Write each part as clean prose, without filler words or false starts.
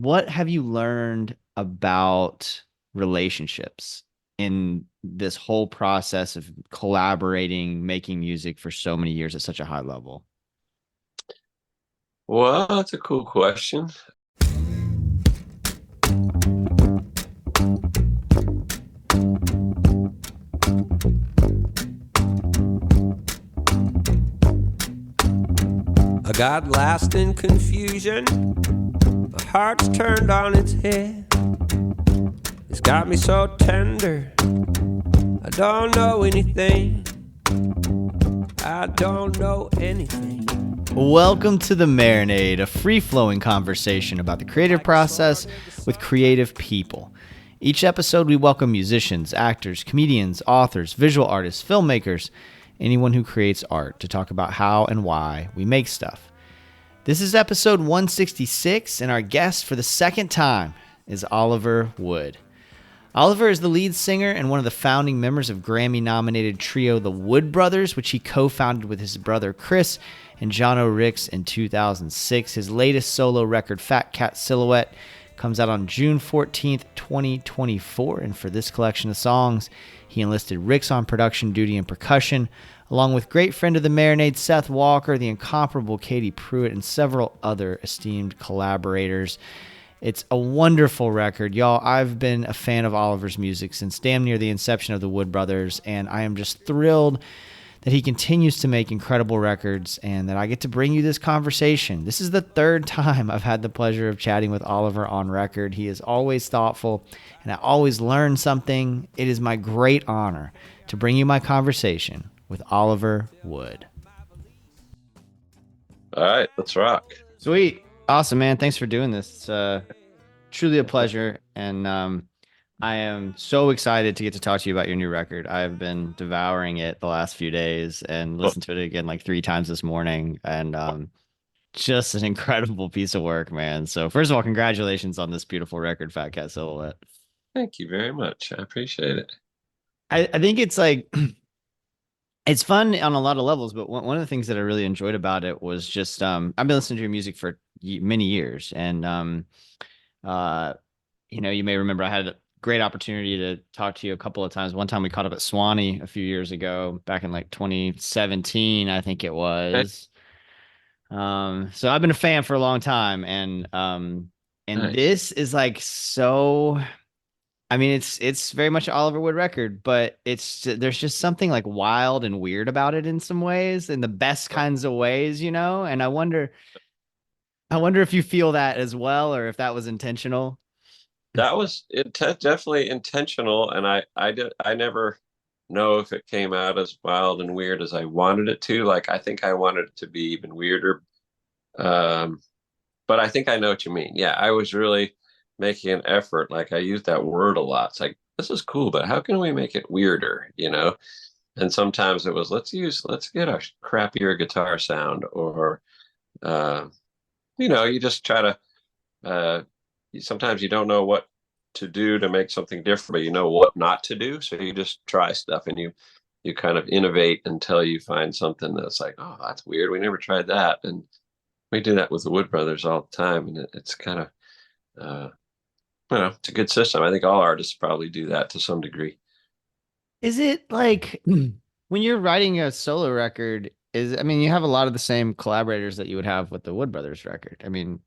what have you learned about relationships in this whole process of collaborating, making music for so many years at such a high level? Well, that's a cool question. I got lost in confusion. My heart's turned on its head. It's got me so tender. I don't know anything. I don't know anything. Welcome to the Marinade, a free-flowing conversation about the creative process with creative people. Each episode, we welcome musicians, actors, comedians, authors, visual artists, filmmakers, anyone who creates art to talk about how and why we make stuff. This is episode 166, and our guest for the second time is Oliver Wood. Oliver is the lead singer and one of the founding members of Grammy-nominated trio The Wood Brothers, which he co-founded with his brother Chris and Jano Rix in 2006. His latest solo record, Fat Cat Silhouette, comes out on June 14th, 2024, and for this collection of songs, he enlisted Rix on production duty and percussion, along with great friend of the Marinade Seth Walker, the incomparable Katie Pruitt, and several other esteemed collaborators. It's a wonderful record. Y'all, I've been a fan of Oliver's music since damn near the inception of the Wood Brothers, and I am just thrilled that he continues to make incredible records and that I get to bring you this conversation. This is the third time I've had the pleasure of chatting with Oliver on record. He is always thoughtful, and I always learn something. It is my great honor to bring you my conversation with Oliver Wood. All right, let's rock. Sweet. Awesome, man. Thanks for doing this. It's truly a pleasure, and I am so excited to get to talk to you about your new record. I've been devouring it the last few days and listened to it again like 3 times this morning, and just an incredible piece of work, man. So first of all, congratulations on this beautiful record, Fat Cat Silhouette. Thank you very much. I appreciate it. I think it's like it's fun on a lot of levels, but one of the things that I really enjoyed about it was just I've been listening to your music for many years, and you may remember I had a great opportunity to talk to you a couple of times. One time we caught up at Swanee a few years ago, back in like 2017, I think it Okay. was. So I've been a fan for a long time, and Nice. this is like so. I mean, it's very much an Oliver Wood record, but there's just something like wild and weird about it in some ways, in the best kinds of ways, you know. And I wonder if you feel that as well, or if that was intentional. That was definitely intentional, and I never know if it came out as wild and weird as I wanted it to. Like I think I wanted it to be even weirder. Um, but I think I know what you mean. Yeah, I was really making an effort. Like I use that word a lot. It's like this is cool, but how can we make it weirder, you know? And sometimes it was let's get a crappier guitar sound, or uh, you just try to sometimes you don't know what to do to make something different, but you know what not to do. So you just try stuff, and you kind of innovate until you find something that's like, oh, that's weird. We never tried that. And we do that with the Wood Brothers all the time. And it's kind of, uh, it's a good system. I think all artists probably do that to some degree. Is it like when you're writing a solo record, I mean, you have a lot of the same collaborators that you would have with the Wood Brothers record. I mean,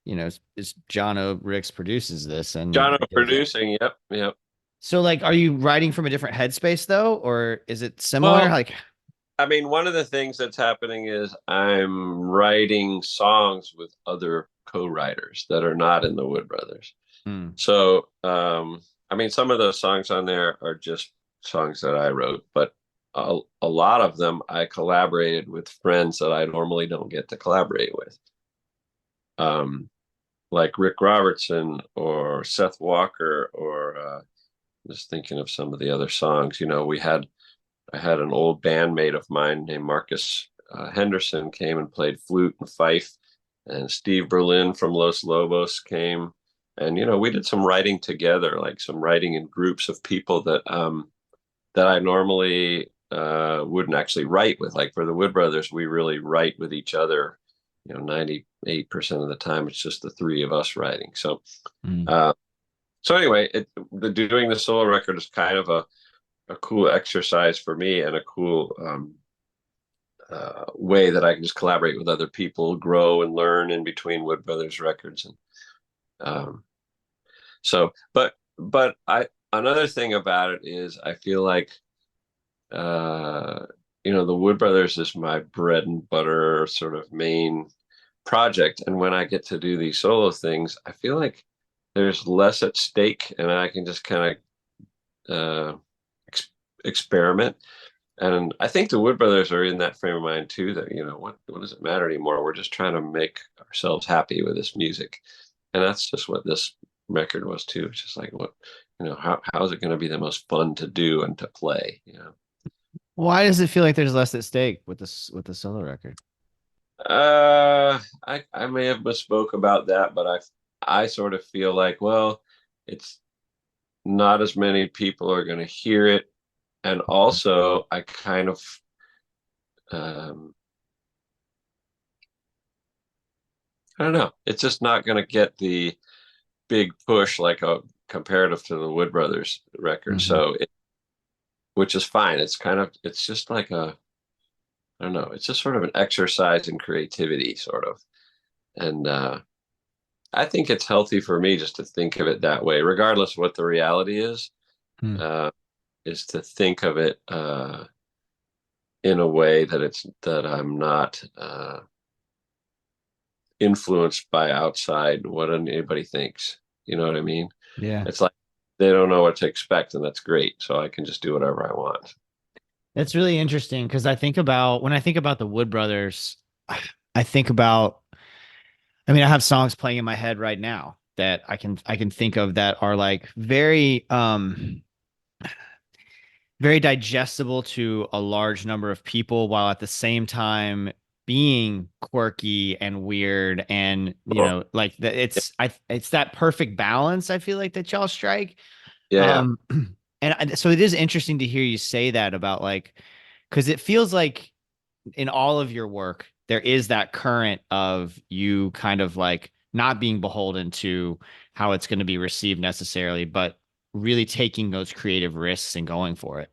it's Jono Rix produces this John and does that. producing. Yep. Yep. So like, are you writing from a different headspace though, or is it similar? Well, Like, I mean, one of the things that's happening is I'm writing songs with other co-writers that are not in the Wood Brothers. hmm, So, I mean, some of those songs on there are just songs that I wrote, but a lot of them I collaborated with friends that I normally don't get to collaborate with, like Rick Robertson or Seth Walker, or just thinking of some of the other songs. I had an old bandmate of mine named Marcus Henderson came and played flute and fife, and Steve Berlin from Los Lobos came, and we did some writing together, like some writing in groups of people that I normally wouldn't actually write with. Like for the Wood Brothers, we really write with each other, 90 8% of the time it's just the three of us writing. So Mm. uh, so anyway, doing the solo record is kind of a cool exercise for me and a cool way that I can just collaborate with other people, grow and learn in between Wood Brothers records. And um, so, but another thing about it is I feel like, uh, the Wood Brothers is my bread and butter sort of main project. And when I get to do these solo things, I feel like there's less at stake and I can just kind of experiment. And I think the Wood Brothers are in that frame of mind too, that, what does it matter anymore? We're just trying to make ourselves happy with this music. And that's just what this record was too. It's just like, how is it going to be the most fun to do and to play? Why does it feel like there's less at stake with the solo record? I may have misspoke about that, but I sort of feel like, well, it's not as many people are going to hear it. And also I kind of, um, I don't know. It's just not going to get the big push like a comparative to the Wood Brothers record. Mm-hmm. So, which is fine. It's just like I don't know. It's just sort of an exercise in creativity, sort of. And I think it's healthy for me just to think of it that way, regardless of what the reality Mm. uh, is to think of it in a way that I'm not influenced by outside what anybody thinks. You know what I mean? Yeah. It's like they don't know what to expect, and that's great. So I can just do whatever I want. That's really interesting because when I think about the Wood Brothers, I think about, I mean, I have songs playing in my head right now that I can think of that are like very digestible to a large number of people while at the same time being quirky and weird and Cool. like it's that perfect balance I feel like that y'all strike. Yeah, yeah. um so it is interesting to hear you say that about like, because it feels like in all of your work there is that current of you kind of like not being beholden to how it's going to be received necessarily, but really taking those creative risks and going for it.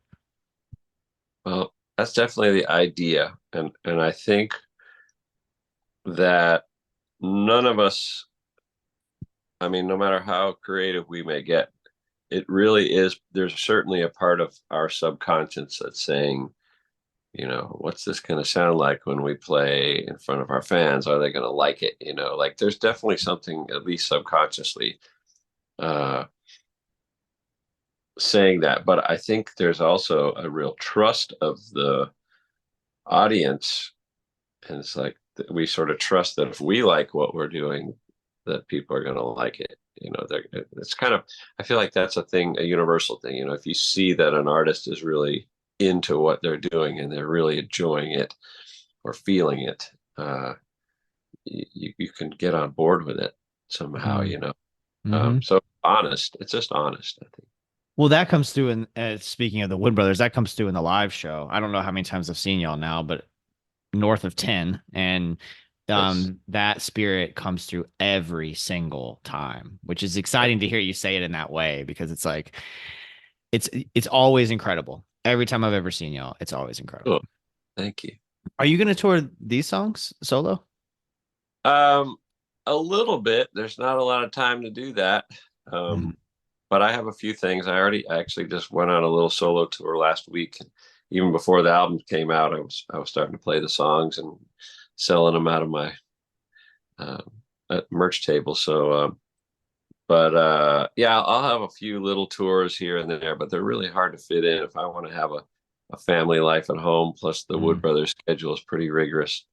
Well, that's definitely the idea, and I think that none of us, I mean, no matter how creative we may get, it really is. There's certainly a part of our subconscious that's saying, what's this going to sound like when we play in front of our fans? Are they going to like it? Like there's definitely something, at least subconsciously, uh, saying that. But I think there's also a real trust of the audience. And it's like we sort of trust that if we like what we're doing, that people are going to like it. It's kind of, I feel like that's a thing, a universal thing. If you see that an artist is really into what they're doing and they're really enjoying it or feeling it, you can get on board with it somehow. Mm-hmm. So honest, it's just honest, I think. Well, that comes through in speaking of the Wood Brothers, that comes through in the live show. I don't know how many times I've seen y'all now, but north of 10. And Yes. that spirit comes through every single time, which is exciting to hear you say it in that way because it's like it's always incredible. Every time I've ever seen y'all, it's always incredible. Cool. Thank you. Are you going to tour these songs solo? Um, a little bit. There's not a lot of time to do that. Mhm. But I have a few things. I actually just went on a little solo tour last week. Even before the album came out, I was starting to play the songs and selling them out of my uh, merch table. So, but yeah, I'll have a few little tours here and there, but they're really hard to fit in if I want to have a family life at home. Plus, the Wood Mm, Brothers schedule is pretty rigorous,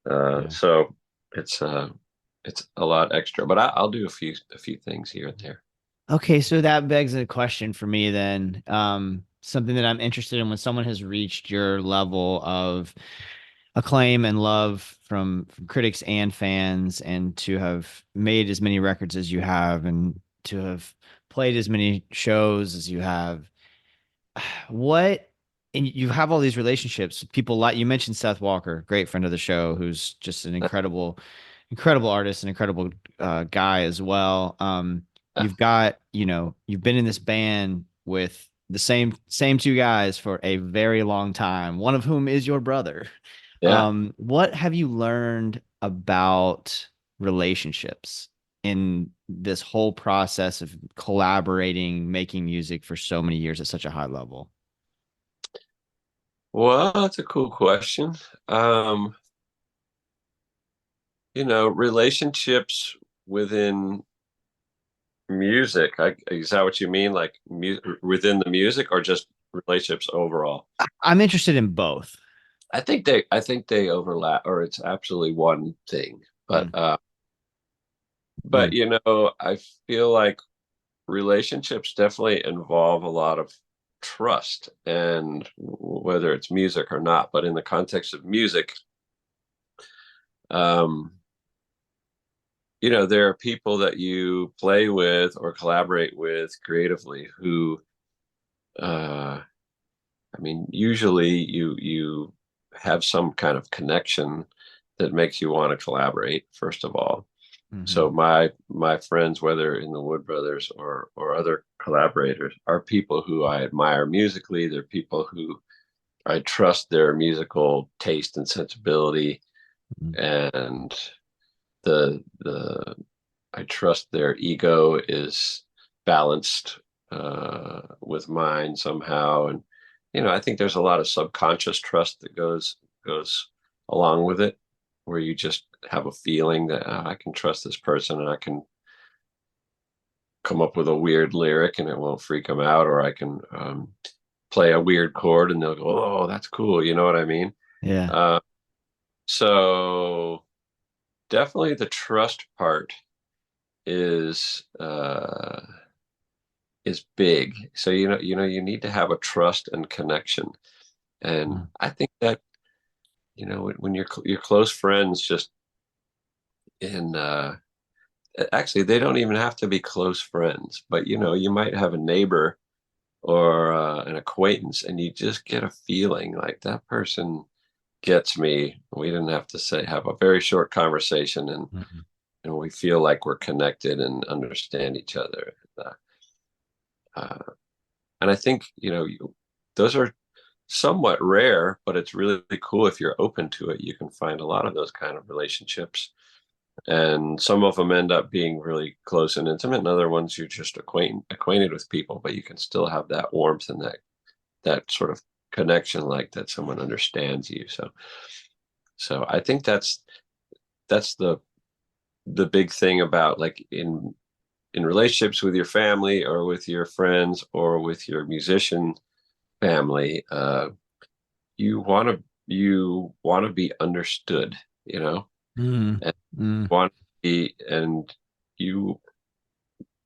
yeah. so it's it's a lot extra. But I'll do a few things here and there. Okay, so that begs a question for me then. Something that I'm interested in when someone has reached your level of acclaim and love from critics and fans, and to have made as many records as you have, and to have played as many shows as you have. What, and you have all these relationships, people like you mentioned Seth Walker, great friend of the show, who's just an incredible artist and incredible guy as well. Yeah. You've got, you've been in this band with the same two guys for a very long time, one of whom is your brother. Yeah. What have you learned about relationships in this whole process of collaborating, making music for so many years at such a high level? Well, that's a cool question. Um, relationships within music. Is that what you mean? Like within the music or just relationships overall? I'm interested in both. I think they overlap, or it's absolutely one thing. But Mm, but mm, I feel like relationships definitely involve a lot of trust, and whether it's music or not. But in the context of music, um, there are people that you play with or collaborate with creatively who, uh, I mean, usually you have some kind of connection that makes you want to collaborate, first of all. mhm, So my friends, whether in the Wood Brothers or other collaborators, are people who I admire musically. They're people who I trust their musical taste and sensibility, mhm, and the I trust their ego is balanced with mine somehow, and I think there's a lot of subconscious trust that goes along with it, where you just have a feeling that I can trust this person, and I can come up with a weird lyric and it won't freak them out, or I can play a weird chord and they'll go, "Oh, that's cool." You know what I mean? yeah. Uh, so definitely the trust part is is big. So you need to have a trust and connection. And Mm, I think that when your close friends, just in actually they don't even have to be close friends, but you might have a neighbor or an acquaintance, and you just get a feeling like that person gets me. We didn't have to have a very short conversation, and mhm. we feel like we're connected and understand each other. Uh, and I think those are somewhat rare, but it's really cool if you're open to it. You can find a lot of those kind of relationships, and some of them end up being really close and intimate, and other ones you're just acquainted with people, but you can still have that warmth and that sort of connection, like that someone understands you. So I think that's the big thing about, like, in relationships with your family or with your friends or with your musician family. You want to be understood, Mm, and mm. want to be, and you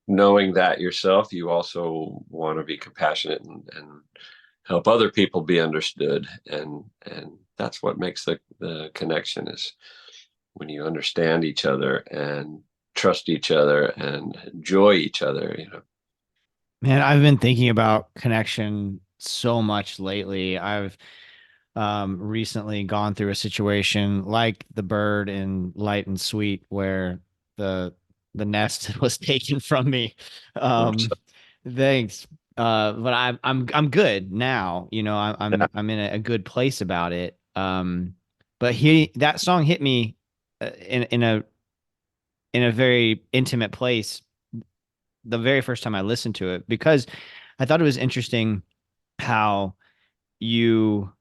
knowing that yourself, you also want to be compassionate and help other people be understood, and that's what makes the connection, is when you understand each other and trust each other and enjoy each other. Man, I've been thinking about connection so much lately. I've recently gone through a situation like the bird in Light and Sweet where the the nest was taken from me. Um, So, thanks. But I'm good now. I'm yeah, I'm in a good place about it. But he that song hit me in a very intimate place the very first time I listened to it because I thought it was interesting how you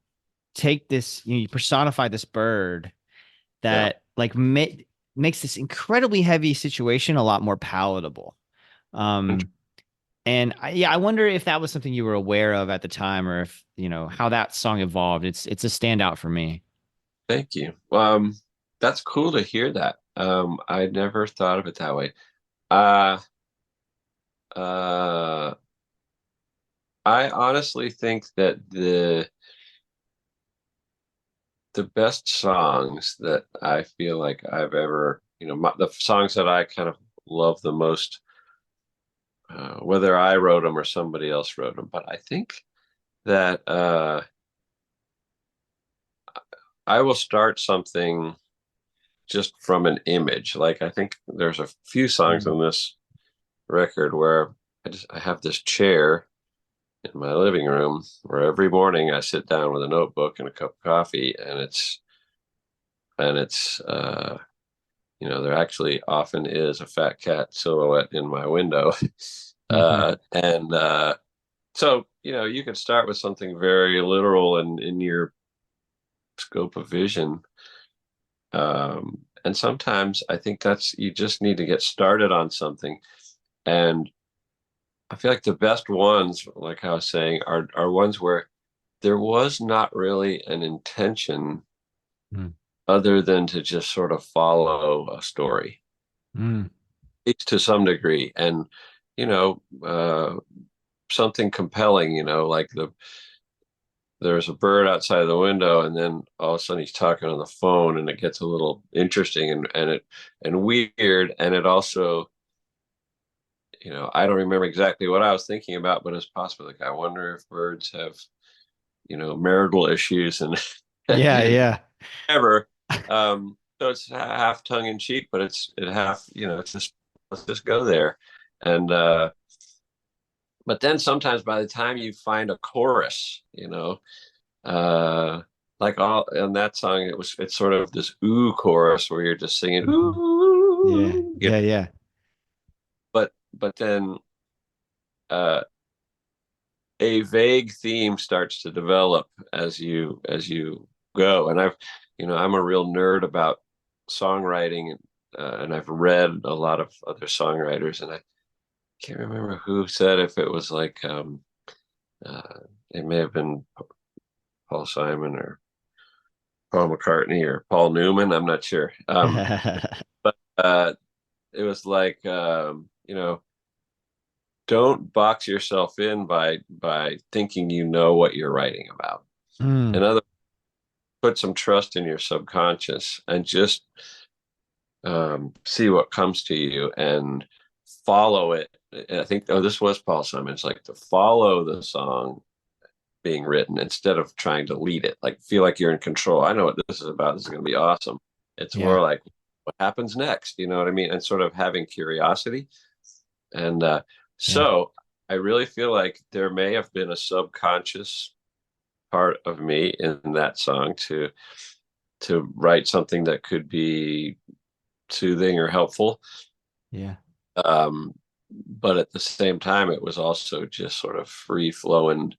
take this, you personify this bird yeah. that like makes this incredibly heavy situation a lot more palatable. Um, and yeah, I wonder if that was something you were aware of at the time, or if how that song evolved. It's a standout for me. Thank you. That's cool to hear that. I never thought of it that way. Uh, uh, I honestly think that the best songs that I feel like I've ever, the songs that I kind of love the most, whether I wrote them or somebody else wrote them, but I think that I will start something just from an image. Like I think there's a few songs Mm. on this record where I have this chair in my living room where every morning I sit down with a notebook and a cup of coffee, and it's there actually often is a fat cat silhouette in my window. And So, you could start with something very literal and in your scope of vision. And sometimes I think you just need to get started on something. And I feel like the best ones, like I was saying, are ones where there was not really an intention Mm. other than to just sort of follow a story, Mm. it's to some degree. And, you know, uh, something compelling, like there's a bird outside the window, and then all of a sudden he's talking on the phone, and it gets a little interesting and weird. And it also, I don't remember exactly what I was thinking about, but it's possible. Like, I wonder if birds have, marital issues and Yeah, yeah. ever. So it's half tongue in cheek, but it half, it's just, let's just go there. And but then sometimes by the time you find a chorus, uh like all in that song, it's sort of this ooh chorus where you're just singing Mhm. Yeah, ooh, yeah, yeah. but then uh a vague theme starts to develop as you go. And I'm a real nerd about songwriting, and I've read a lot of other songwriters, and I can't remember who said, if it was like uh it may have been Paul Simon or Paul McCartney or Paul Newman. I'm not sure. But it was like, don't box yourself in by thinking you know what you're writing about. Mm. In other, put some trust in your subconscious and just see what comes to you and follow it. I think, this was Paul Simon. It's like to follow the song being written instead of trying to lead it. Like, feel like you're in control. I know what this is about. This is going to be awesome. It's Yeah, more like, what happens next? You know what I mean? And sort of having curiosity. And yeah. so I really feel like there may have been a subconscious part of me in that song to write something that could be soothing or helpful. Yeah. Um, but at the same time, it was also just sort of free flowing.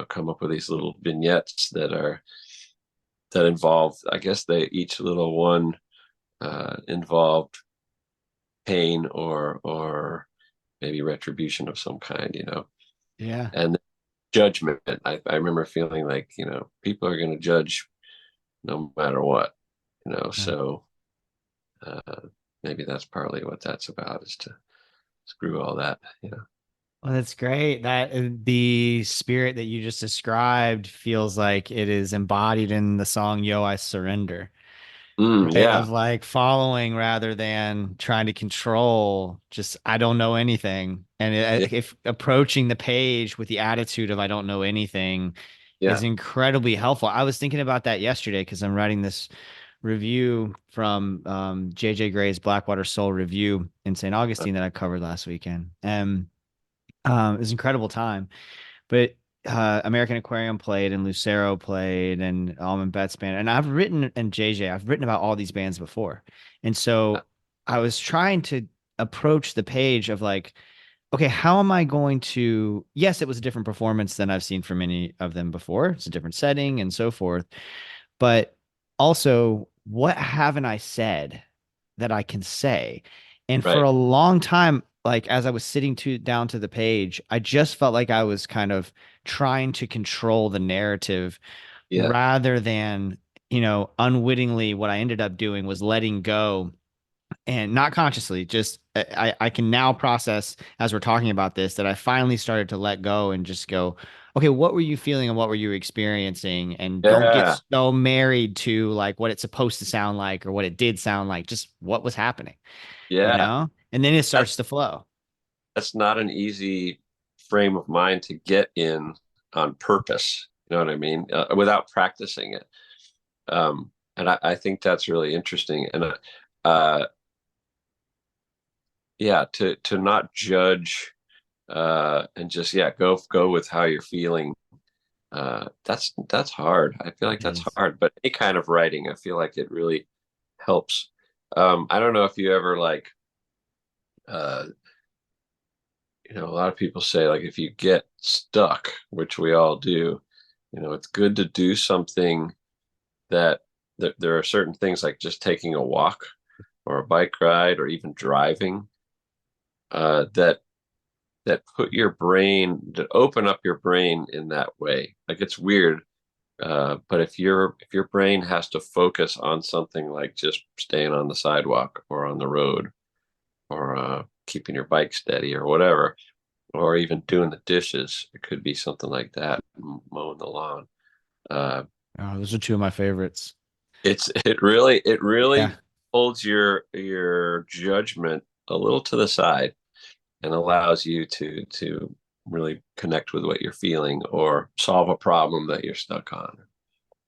Come up with these little vignettes that involve, I guess they each little one involved pain or maybe retribution of some kind. Yeah. And judgment. I remember feeling like, people are going to judge no matter what, Yeah. so uh, maybe that's partly what that's about, is to screw all that. Well, that's great. That the spirit that you just described feels like it is embodied in the song Yo, I Surrender, right? Yeah, Of like following rather than trying to control, just I don't know anything. And yeah, if approaching the page with the attitude of I don't know anything is yeah. incredibly helpful. I was thinking about that yesterday because I'm writing this review from JJ Gray's Blackwater Soul review in St. Augustine that I covered last weekend. And it was an incredible time. But American Aquarium played and Lucero played and Almond Betts band. And I've written about all these bands before. And so I was trying to approach the page of like, okay, how am I going to, yes, it was a different performance than I've seen from any of them before. It's a different setting and so forth. But also, what haven't I said that I can say? And for Right. a long time, like as I was sitting down to the page, I just felt like I was kind of trying to control the narrative Yeah, rather than, unwittingly what I ended up doing was letting go and not consciously, just I can now process as we're talking about this that I finally started to let go and just go, okay, what were you feeling and what were you experiencing? And don't get yeah, so married to like what it's supposed to sound like or what it did sound like, just what was happening, yeah. And then it That's starts to flow. that's not an easy frame of mind to get in on purpose. You know what I mean? Without practicing it. And I think that's really interesting. And uh, yeah, to not judge and just go with how you're feeling. That's hard. I feel like It that's is. hard. But any kind of writing, I feel like it really helps. I don't know if you ever like uh, a lot of people say like if you get stuck, which we all do, it's good to do something that there are certain things like just taking a walk or a bike ride or even driving that put your brain that open up your brain in that way. Like it's weird, but if your brain has to focus on something like just staying on the sidewalk or on the road or keeping your bike steady or whatever, or even doing the dishes, it could be something like that, mowing the lawn. Uh, Oh, those are two of my favorites. it really Yeah. holds your judgment a little to the side and allows you to really connect with what you're feeling or solve a problem that you're stuck on.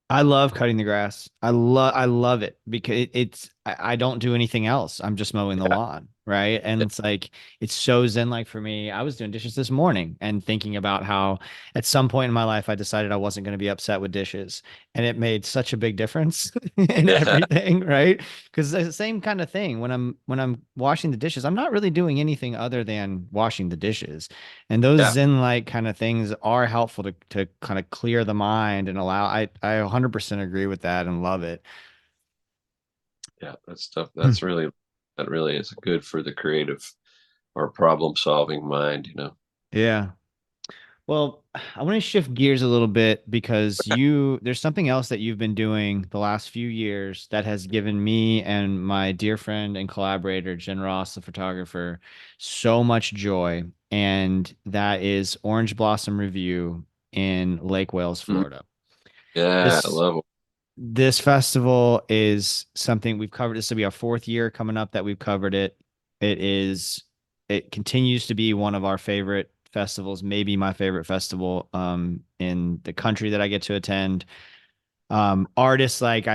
I love cutting the grass. I love it because I don't do anything else. I'm just mowing the Yeah, lawn, right? And yeah, it's like it's so zen like for me. I was doing dishes this morning and thinking about how at some point in my life I decided I wasn't going to be upset with dishes, and it made such a big difference in yeah, everything, right? Because it's the same kind of thing when I'm washing the dishes, I'm not really doing anything other than washing the dishes. And those yeah, Zen like kind of things are helpful to kind of clear the mind and allow I 100% agree with that and love it. yeah. That stuff. That really is good for the creative or problem solving mind. Yeah. Well, I want to shift gears a little bit because there's something else that you've been doing the last few years that has given me and my dear friend and collaborator, Jen Ross, the photographer, so much joy. And that is Orange Blossom Review in Lake Wales, Mm, Florida. yeah, I This love it. This festival is something we've covered. This will be our fourth year coming up that we've covered it. It continues to be one of our favorite festivals, maybe my favorite festival in the country that I get to attend. Artists like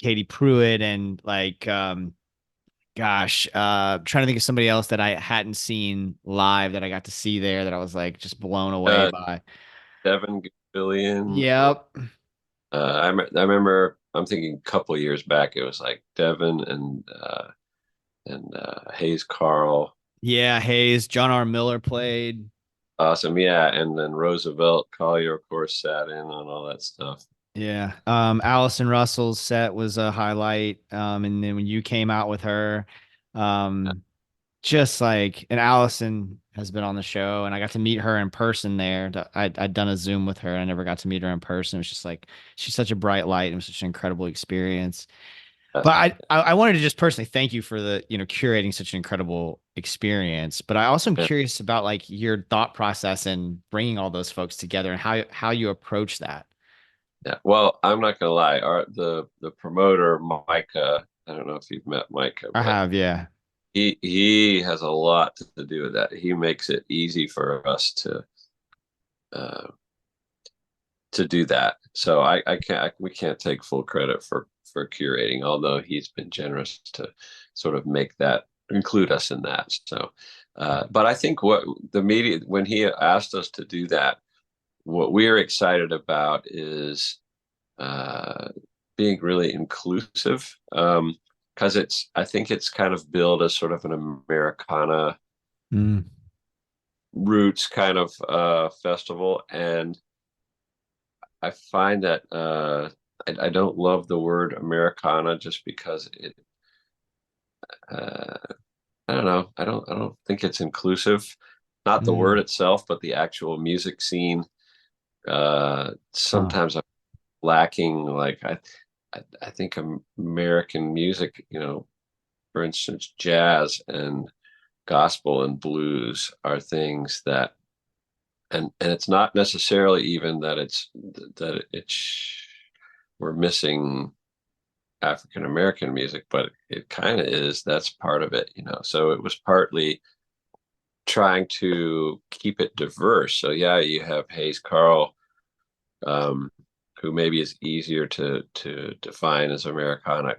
Katie Pruitt and trying to think of somebody else that I hadn't seen live that I got to see there that I was like just blown away Uh, by. Devin Gillian. Yep. I remember. I'm thinking a couple years back. It was like Devin and Hayes Carl. Yeah, Hayes, John R. Miller played. Awesome, yeah. And then Roosevelt Collier, of course, sat in on all that stuff. Yeah. Allison Russell's set was a highlight. And then when you came out with her, um, just like, and Allison has been on the show and I got to meet her in person there. I'd done a Zoom with her. I never got to meet her in person. It was just like, she's such a bright light and it was such an incredible experience. Yeah, But I wanted to just personally thank you for curating such an incredible experience. But I also am yeah, curious about like your thought process and bringing all those folks together and how you approach that. yeah. Well, I'm not gonna lie. The promoter Micah. I don't know if you've met Micah, I but have, yeah. he has a lot to do with that. He makes it easy for us uh, to do that. So I can't we can't take full credit for curating, although he's been generous to sort of make that include us in that. So, but I think what the media when he asked us to do that, what we're excited about is uh, being really inclusive. Because I think it's kind of billed as sort of an Americana Mm. roots kind of festival, and I find that I don't love the word Americana just because uh, I don't know. I don't think it's inclusive. Not the word Mm. itself, but the actual music scene. Huh. Sometimes I'm lacking. Like I think American music, for instance, jazz and gospel and blues are things that, and it's not necessarily even that it's we're missing African American music, but it kind of is. That's part of it. So it was partly trying to keep it diverse. So yeah, you have Hayes Carl, um, who maybe is easier to define as Americana,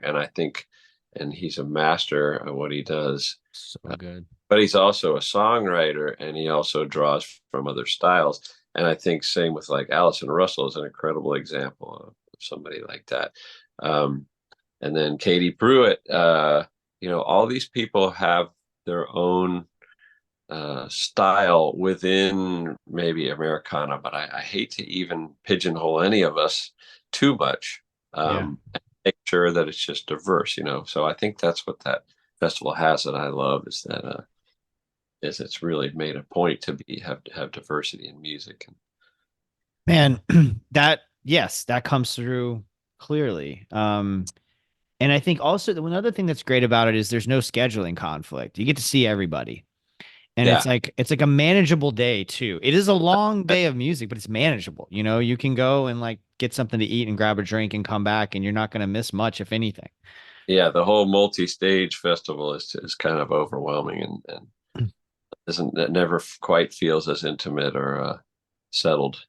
and he's a master of what he does. So good. But he's also a songwriter, and he also draws from other styles. And I think same with like Allison Russell is an incredible example of somebody like that. Um, and then Katie Pruitt, all these people have their own style within maybe Americana, but I hate to even pigeonhole any of us too much. Yeah. Make sure that it's just diverse, So I think that's what that festival has that I love is that is it's really made a point to have diversity in music. Man, that comes through clearly. And I think also another thing that's great about it is there's no scheduling conflict. You get to see everybody. And Yeah, it's like a manageable day too. It is a long day of music, but it's manageable. You can go and like get something to eat and grab a drink and come back, and you're not going to miss much, if anything. yeah. The whole multi-stage festival is kind of overwhelming and isn't it never quite feels as intimate or settled.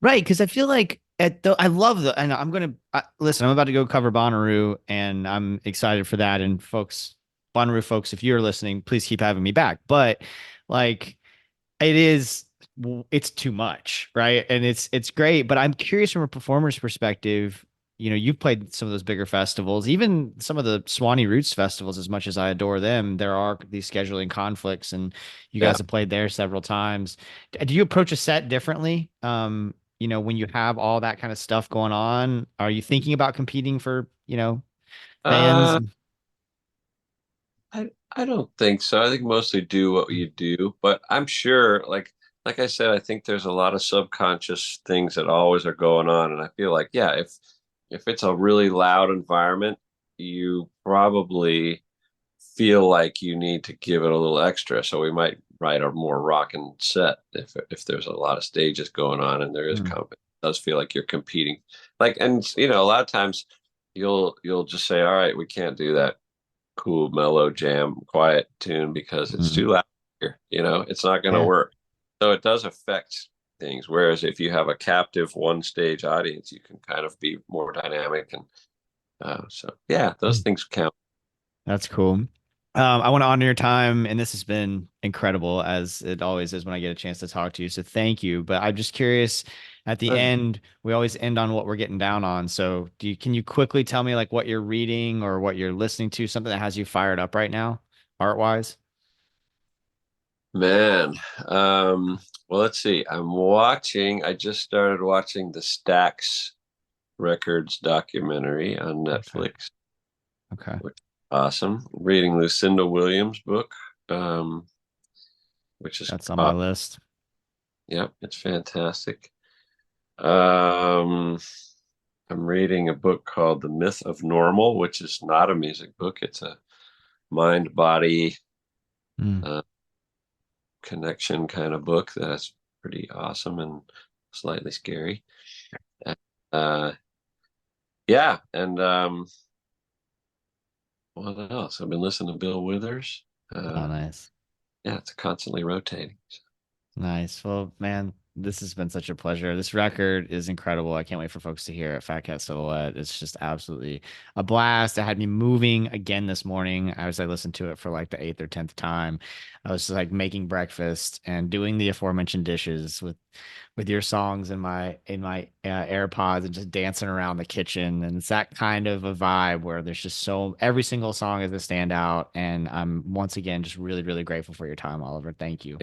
Right, because I feel like I love and I'm gonna listen. I'm about to go cover Bonnaroo, and I'm excited for that. And folks, Bonnaroo folks, if you're listening, please keep having me back. But like, it's too much, right? And it's great, but I'm curious from a performer's perspective. You've played some of those bigger festivals, even some of the Swanee Roots festivals. As much as I adore them, there are these scheduling conflicts, and you Yeah. guys have played there several times. Do you approach a set differently? When you have all that kind of stuff going on, are you thinking about competing for, fans? Uh, I don't think so. I think mostly do what you do, but I'm sure, like I said, I think there's a lot of subconscious things that always are going on, and I feel like, yeah, if it's a really loud environment, you probably feel like you need to give it a little extra. So we might write a more rockin' set if there's a lot of stages going on and there is Mm, it does feel like you're competing. And a lot of times you'll just say, all right, we can't do that cool, mellow jam, quiet tune because it's mm, too loud here. It's not going to yeah. work. So it does affect things. Whereas if you have a captive one stage audience, you can kind of be more dynamic. And so, yeah, those Mm. things count. That's cool. I want to honor your time, and this has been incredible, as it always is when I get a chance to talk to you. So thank you. But I'm just curious, at the end, we always end on what we're getting down on. So can you quickly tell me like what you're reading or what you're listening to, something that has you fired up right now, art wise? Man, well, let's see. I just started watching the Stax Records documentary on Okay. Netflix, Okay. which is awesome. Reading Lucinda Williams' book, um, which is, That's on my list. yep, it's fantastic. Um, I'm reading a book called The Myth of Normal, which is not a music book. It's a mind body Mm, uh, connection kind of book that's pretty awesome and slightly scary. Uh, yeah, and what else? I've been listening to Bill Withers. oh, Uh, nice. yeah, it's constantly rotating. Nice. Well, man, this has been such a pleasure. This record is incredible. I can't wait for folks to hear it. Fat Cat Silhouette. It's just absolutely a blast. It had me moving again this morning. I listened to it for like the eighth or tenth time. I was like making breakfast and doing the aforementioned dishes with your songs in my AirPods and just dancing around the kitchen. And it's that kind of a vibe where there's just every single song is a standout. And I'm once again just really, really grateful for your time, Oliver. Thank you.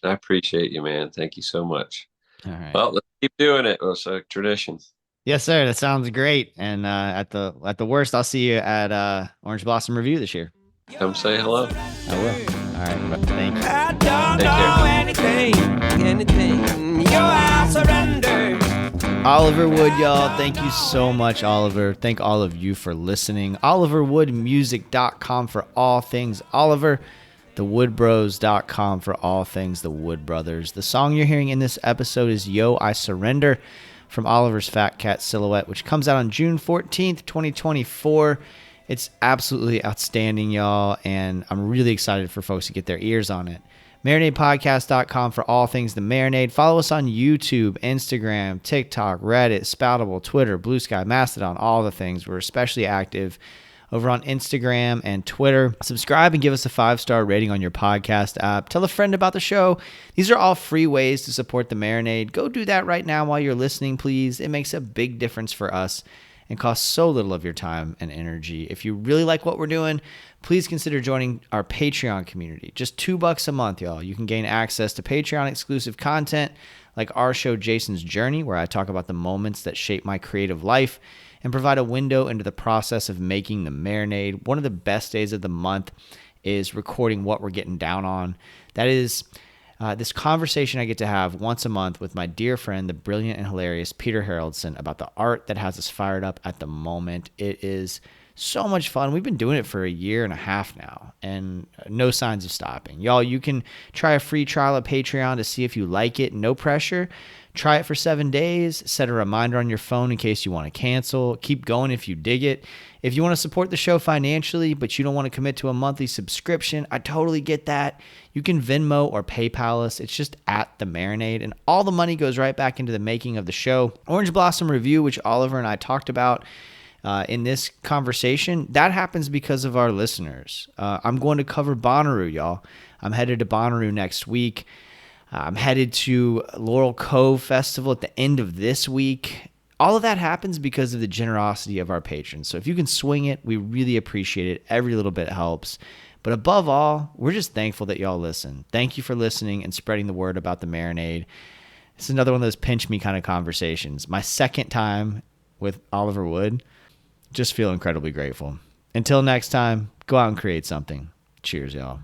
I appreciate you, man. Thank you so much. All right. Well, let's keep doing it. It's a tradition. Yes, sir. That sounds great. And at the worst, I'll see you at Orange Blossom Review this year. Come say hello. I will. All right. Thank you. I don't Take care. know anything. You're surrender. Oliver Wood, y'all. Thank you so much, Oliver. Thank all of you for listening. OliverWoodMusic.com for all things Oliver. TheWoodBros.com for all things the Wood Brothers. The song you're hearing in this episode is Yo, I Surrender from Oliver's Fat Cat Silhouette, which comes out on June 14th, 2024. It's absolutely outstanding, y'all, and I'm really excited for folks to get their ears on it. MarinadePodcast.com for all things The Marinade. Follow us on YouTube, Instagram, TikTok, Reddit, Spoutable, Twitter, Blue Sky, Mastodon, all the things. We're especially active over on Instagram and Twitter. Subscribe and give us a 5-star rating on your podcast app. Tell a friend about the show. These are all free ways to support The Marinade. Go do that right now while you're listening, please. It makes a big difference for us and costs so little of your time and energy. If you really like what we're doing, please consider joining our Patreon community. Just $2 a month, y'all. You can gain access to Patreon exclusive content like our show Jason's Journey, where I talk about the moments that shape my creative life and provide a window into the process of making The Marinade. One of the best days of the month is recording what we're getting down on. That is this conversation I get to have once a month with my dear friend, the brilliant and hilarious Peter Haraldson, about the art that has us fired up at the moment. It is so much fun. We've been doing it for a year and a half now, and no signs of stopping. Y'all, you can try a free trial of Patreon to see if you like it. No pressure. Try it for 7 days. Set a reminder on your phone in case you want to cancel. Keep going if you dig it. If you want to support the show financially, but you don't want to commit to a monthly subscription, I totally get that. You can Venmo or PayPal us. It's just at The Marinade, and all the money goes right back into the making of the show. Orange Blossom Review, which Oliver and I talked about in this conversation, that happens because of our listeners. I'm going to cover Bonnaroo, y'all. I'm headed to Bonnaroo next week. I'm headed to Laurel Cove Festival at the end of this week. All of that happens because of the generosity of our patrons. So if you can swing it, we really appreciate it. Every little bit helps. But above all, we're just thankful that y'all listen. Thank you for listening and spreading the word about The Marinade. It's another one of those pinch me kind of conversations. My second time with Oliver Wood. Just feel incredibly grateful. Until next time, go out and create something. Cheers, y'all.